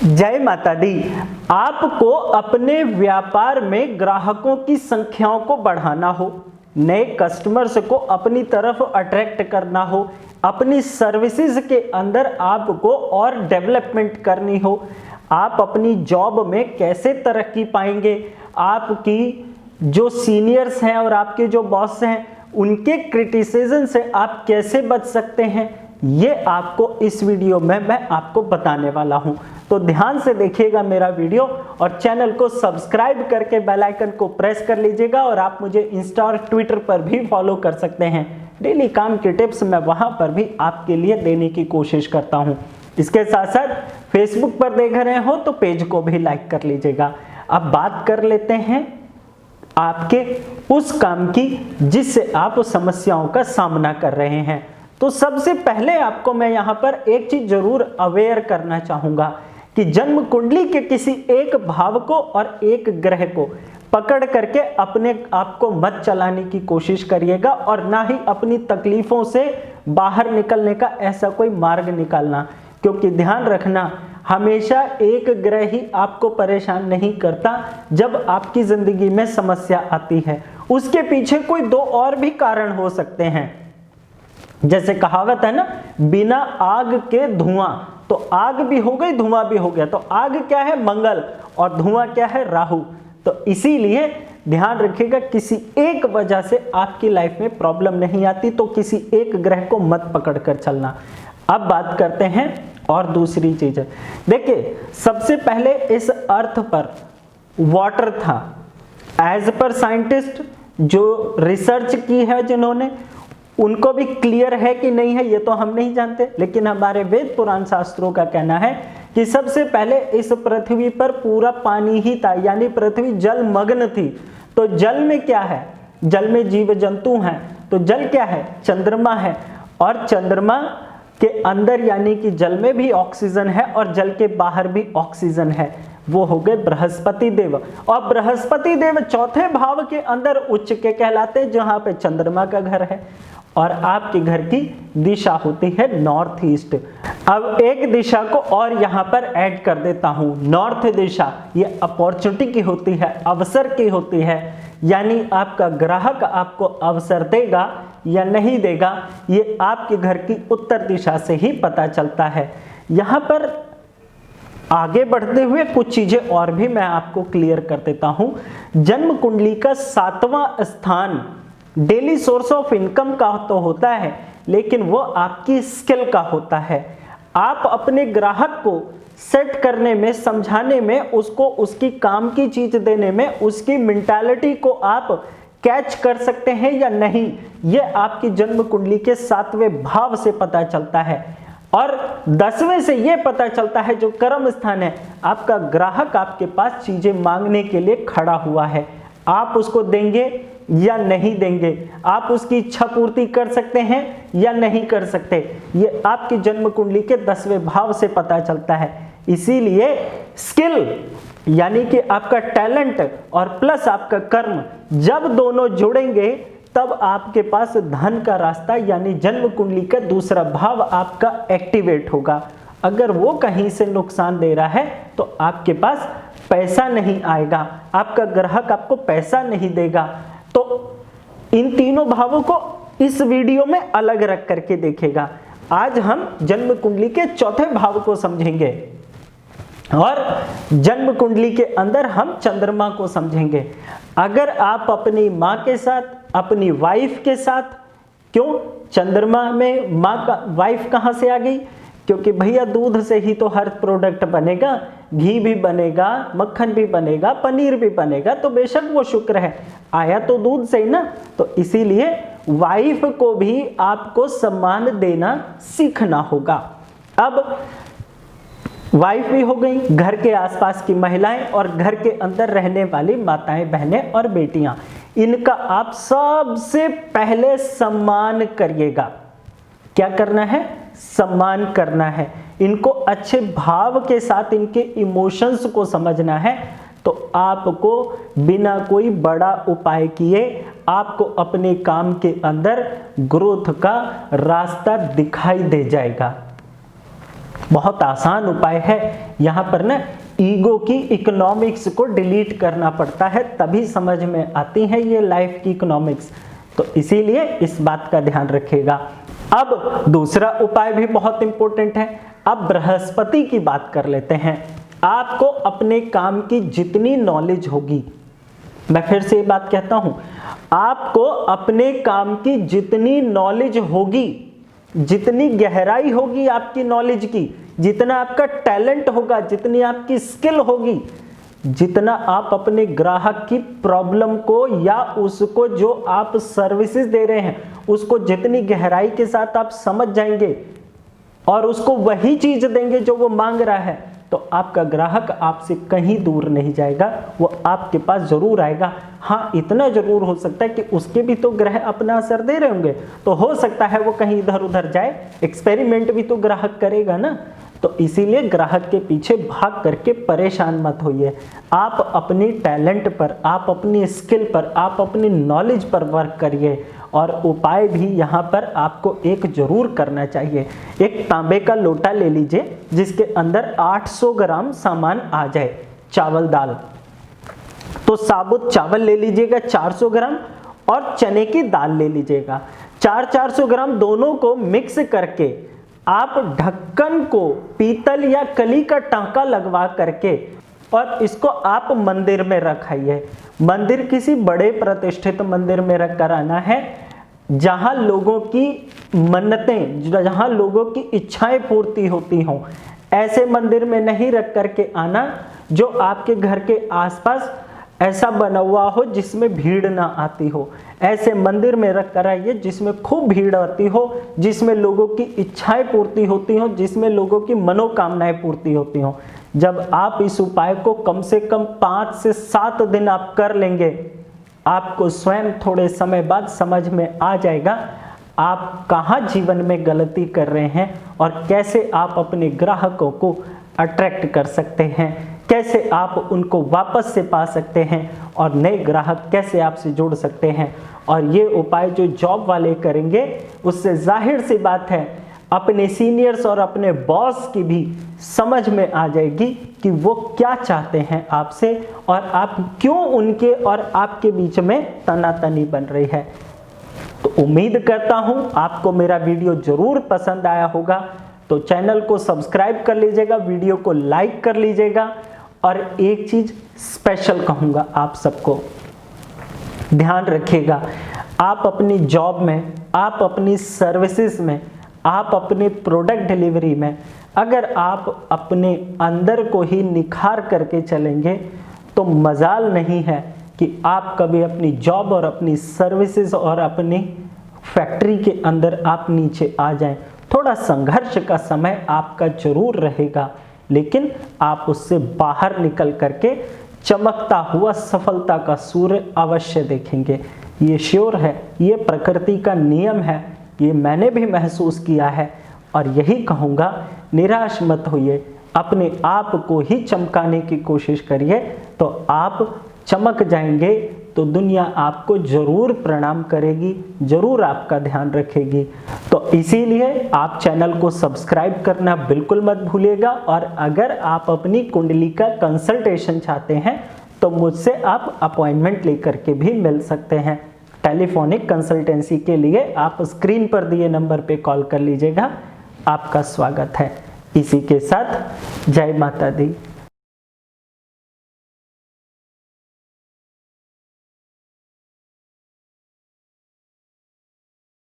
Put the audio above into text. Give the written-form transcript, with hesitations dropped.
जय माता दी। आपको अपने व्यापार में ग्राहकों की संख्याओं को बढ़ाना हो, नए कस्टमर्स को अपनी तरफ अट्रैक्ट करना हो, अपनी सर्विसेज के अंदर आपको और डेवलपमेंट करनी हो, आप अपनी जॉब में कैसे तरक्की पाएंगे, आपकी जो सीनियर्स हैं और आपके जो बॉस हैं उनके क्रिटिसिज्म से आप कैसे बच सकते हैं, ये आपको इस वीडियो में मैं आपको बताने वाला हूं। तो ध्यान से देखिएगा मेरा वीडियो और चैनल को सब्सक्राइब करके बेल आइकन को प्रेस कर लीजिएगा। और आप मुझे इंस्टा और ट्विटर पर भी फॉलो कर सकते हैं। डेली काम की टिप्स मैं वहां पर भी आपके लिए देने की कोशिश करता हूं। इसके साथ साथ फेसबुक पर देख रहे हो तो पेज को भी लाइक कर लीजिएगा। अब बात कर लेते हैं आपके उस काम की जिससे आप समस्याओं का सामना कर रहे हैं। तो सबसे पहले आपको मैं यहाँ पर एक चीज जरूर अवेयर करना चाहूंगा कि जन्म कुंडली के किसी एक भाव को और एक ग्रह को पकड़ करके अपने आप को मत चलाने की कोशिश करिएगा और ना ही अपनी तकलीफों से बाहर निकलने का ऐसा कोई मार्ग निकालना, क्योंकि ध्यान रखना हमेशा एक ग्रह ही आपको परेशान नहीं करता। जब आपकी जिंदगी में समस्या आती है उसके पीछे कोई दो और भी कारण हो सकते हैं। जैसे कहावत है ना, बिना आग के धुआं, तो आग भी हो गई धुआं भी हो गया। तो आग क्या है? मंगल, और धुआं क्या है? राहु। तो इसीलिए ध्यान रखिएगा किसी एक वजह से आपकी लाइफ में प्रॉब्लम नहीं आती तो किसी एक ग्रह को मत पकड़ कर चलना। अब बात करते हैं और दूसरी चीज। देखिए, सबसे पहले इस अर्थ पर वाटर था। एज पर साइंटिस्ट जो रिसर्च की है जिन्होंने, उनको भी क्लियर है कि नहीं है ये तो हम नहीं जानते, लेकिन हमारे वेद पुराण शास्त्रों का कहना है कि सबसे पहले इस पृथ्वी पर पूरा पानी ही था, यानी पृथ्वी जल मग्न थी। तो जल में क्या है? जल में जीव जंतु हैं। तो जल क्या है? चंद्रमा है। और चंद्रमा के अंदर यानी कि जल में भी ऑक्सीजन है और जल के बाहर भी ऑक्सीजन है। वो हो गए बृहस्पति देव। और बृहस्पति देव चौथे भाव के अंदर उच्च के कहलाते हैं, जहां पे चंद्रमा का घर है। और आपके घर की दिशा होती है नॉर्थ ईस्ट। अब एक दिशा को और यहाँ पर ऐड कर देता हूँ, नॉर्थ दिशा। ये अपॉर्चुनिटी की होती है, अवसर की होती है, यानी आपका ग्राहक आपको अवसर देगा या नहीं देगा ये आपके घर की उत्तर दिशा से ही पता चलता है। यहाँ पर आगे बढ़ते हुए कुछ चीजें और भी मैं आपको क्लियर कर देता हूँ। जन्म कुंडली का 7वां स्थान डेली सोर्स ऑफ इनकम का तो होता है, लेकिन वो आपकी स्किल का होता है। आप अपने ग्राहक को सेट करने में, समझाने में, उसको उसकी काम की चीज देने में, उसकी मेंटालिटी को आप कैच कर सकते हैं या नहीं, ये आपकी जन्म कुंडली के 7वें भाव से पता चलता है। और 10वें से ये पता चलता है, जो कर्म स्थान है, आपका ग्राहक आपके पास चीजें मांगने के लिए खड़ा हुआ है, आप उसको देंगे या नहीं देंगे, आप उसकी इच्छा पूर्ति कर सकते हैं या नहीं कर सकते, ये आपकी जन्म कुंडली के 10वें भाव से पता चलता है। इसीलिए स्किल यानी कि आपका टैलेंट और प्लस आपका कर्म जब दोनों जुड़ेंगे तब आपके पास धन का रास्ता यानी जन्म कुंडली का दूसरा भाव आपका एक्टिवेट होगा। अगर वो कहीं से नुकसान दे रहा है तो आपके पास पैसा नहीं आएगा, आपका ग्राहक आपको पैसा नहीं देगा। तो इन तीनों भावों को इस वीडियो में अलग रख करके देखेगा। आज हम जन्म कुंडली के चौथे भाव को समझेंगे और जन्म कुंडली के अंदर हम चंद्रमा को समझेंगे। अगर आप अपनी माँ के साथ, अपनी वाइफ के साथ, क्यों चंद्रमा में माँ का वाइफ कहाँ से आ गई? क्योंकि भैया दूध से ही तो हर प्रोडक्ट बनेगा, घी भी बनेगा, मक्खन भी बनेगा, पनीर भी बनेगा, तो बेशक वो शुक्र है, आया तो दूध से ही ना। तो इसीलिए वाइफ को भी आपको सम्मान देना सीखना होगा। अब वाइफ भी हो गई, घर के आसपास की महिलाएं और घर के अंदर रहने वाली माताएं, बहनें और बेटियां, इनका आप सबसे पहले सम्मान करिएगा। क्या करना है? सम्मान करना है। इनको अच्छे भाव के साथ इनके इमोशंस को समझना है। तो आपको बिना कोई बड़ा उपाय किए आपको अपने काम के अंदर ग्रोथ का रास्ता दिखाई दे जाएगा। बहुत आसान उपाय है। यहाँ पर ना ईगो की इकोनॉमिक्स को डिलीट करना पड़ता है, तभी समझ में आती है ये लाइफ की इकोनॉमिक्स। तो इसीलिए इस बात का ध्यान रखिएगा। अब दूसरा उपाय भी बहुत इंपॉर्टेंट है। अब बृहस्पति की बात कर लेते हैं। आपको अपने काम की जितनी नॉलेज होगी, मैं फिर से ये बात कहता हूं, आपको अपने काम की जितनी नॉलेज होगी, जितनी गहराई होगी आपकी नॉलेज की, जितना आपका टैलेंट होगा, जितनी आपकी स्किल होगी, जितना आप अपने ग्राहक की प्रॉब्लम को या उसको जो आप सर्विसेज दे रहे हैं उसको जितनी गहराई के साथ आप समझ जाएंगे और उसको वही चीज देंगे जो वो मांग रहा है, तो आपका ग्राहक आपसे कहीं दूर नहीं जाएगा, वो आपके पास जरूर आएगा। हाँ, इतना जरूर हो सकता है कि उसके भी तो ग्रह अपना असर दे रहे होंगे, तो हो सकता है वो कहीं इधर उधर जाए, एक्सपेरिमेंट भी तो ग्राहक करेगा ना। तो इसीलिए ग्राहक के पीछे भाग करके परेशान मत होइए। आप अपनी टैलेंट पर, आप अपनी स्किल पर, आप अपनी नॉलेज पर वर्क करिए। और उपाय भी यहाँ पर आपको एक जरूर करना चाहिए। एक तांबे का लोटा ले लीजिए जिसके अंदर 800 ग्राम सामान आ जाए, चावल दाल। तो साबुत चावल ले लीजिएगा 400 ग्राम और चने की दाल ले लीजिएगा 400 ग्राम। दोनों को मिक्स करके आप ढक्कन को पीतल या कली का टांका लगवा करके और इसको आप मंदिर में रखाइए। मंदिर किसी बड़े प्रतिष्ठित मंदिर में रख कर आना है, जहां लोगों की मन्नतें, जहां लोगों की इच्छाएं पूर्ति होती हों। ऐसे मंदिर में नहीं रख करके आना जो आपके घर के आसपास ऐसा बना हुआ हो जिसमें भीड़ ना आती हो। ऐसे मंदिर में रख कर आइए जिसमें खूब भीड़ आती हो, जिसमें लोगों की इच्छाएं पूर्ति होती हो, जिसमें लोगों की मनोकामनाएं पूर्ति होती हो। जब आप इस उपाय को कम से कम 5 से 7 दिन आप कर लेंगे, आपको स्वयं थोड़े समय बाद समझ में आ जाएगा आप कहाँ जीवन में गलती कर रहे हैं और कैसे आप अपने ग्राहकों को अट्रैक्ट कर सकते हैं, कैसे आप उनको वापस से पा सकते हैं और नए ग्राहक कैसे आपसे जोड़ सकते हैं। और ये उपाय जो जॉब वाले करेंगे उससे जाहिर सी बात है अपने सीनियर्स और अपने बॉस की भी समझ में आ जाएगी कि वो क्या चाहते हैं आपसे और आप क्यों उनके और आपके बीच में तनातनी बन रही है। तो उम्मीद करता हूं आपको मेरा वीडियो जरूर पसंद आया होगा। तो चैनल को सब्सक्राइब कर लीजिएगा, वीडियो को लाइक कर लीजिएगा। और एक चीज स्पेशल कहूंगा आप सबको, ध्यान रखिएगा, आप अपनी जॉब में, आप अपनी सर्विसेज में, आप अपने प्रोडक्ट डिलीवरी में अगर आप अपने अंदर को ही निखार करके चलेंगे तो मजाल नहीं है कि आप कभी अपनी जॉब और अपनी सर्विसेज और अपनी फैक्ट्री के अंदर आप नीचे आ जाएं। थोड़ा संघर्ष का समय आपका जरूर रहेगा, लेकिन आप उससे बाहर निकल करके चमकता हुआ सफलता का सूर्य अवश्य देखेंगे। ये श्योर है, ये प्रकृति का नियम है, ये मैंने भी महसूस किया है। और यही कहूँगा, निराश मत होइए, अपने आप को ही चमकाने की कोशिश करिए, तो आप चमक जाएंगे तो दुनिया आपको जरूर प्रणाम करेगी, जरूर आपका ध्यान रखेगी। तो इसीलिए आप चैनल को सब्सक्राइब करना बिल्कुल मत भूलिएगा। और अगर आप अपनी कुंडली का कंसल्टेशन चाहते हैं तो मुझसे आप अपॉइंटमेंट लेकर के भी मिल सकते हैं। टेलीफोनिक कंसल्टेंसी के लिए आप स्क्रीन पर दिए नंबर पे कॉल कर लीजिएगा। आपका स्वागत है। इसी के साथ जय माता दी।